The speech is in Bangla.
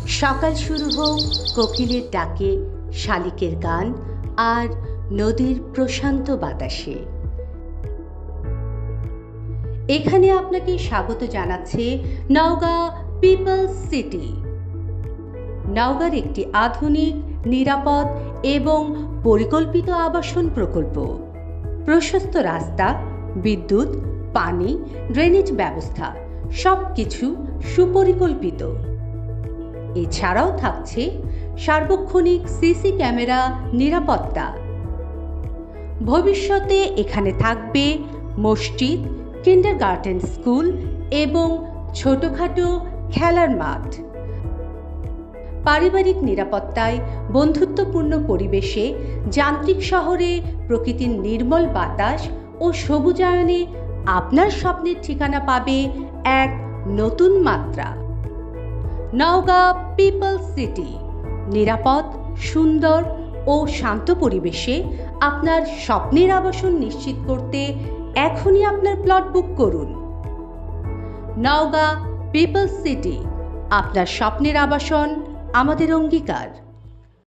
সকাল শুরু হোক কোকিলের ডাকে, শালিকের গান আর নদীর প্রশান্ত বাতাসে। এখানে আপনাকে স্বাগত জানাচ্ছে নওগাঁ পিপলস সিটি। নওগাঁর একটি আধুনিক, নিরাপদ এবং পরিকল্পিত আবাসন প্রকল্প। প্রশস্ত রাস্তা, বিদ্যুৎ, পানি, ড্রেনেজ ব্যবস্থা সবকিছু সুপরিকল্পিত। এছাড়াও থাকছে সার্বক্ষণিক সিসি ক্যামেরা নিরাপত্তা। ভবিষ্যতে এখানে থাকবে মসজিদ, কিন্ডারগার্টেন স্কুল এবং ছোটখাটো খেলার মাঠ। পারিবারিক নিরাপত্তায়, বন্ধুত্বপূর্ণ পরিবেশে, যান্ত্রিক শহরে প্রকৃতির নির্মল বাতাস ও সবুজায়নে আপনার স্বপ্নের ঠিকানা পাবে এক নতুন মাত্রা। নওগাঁ পিপলস সিটি নিরাপদ, সুন্দর ও শান্ত পরিবেশে আপনার স্বপ্নের আবাসন নিশ্চিত করতে এখনই আপনার প্লট বুক করুন। নওগাঁ পিপলস সিটি, আপনার স্বপ্নের আবাসন আমাদের অঙ্গীকার।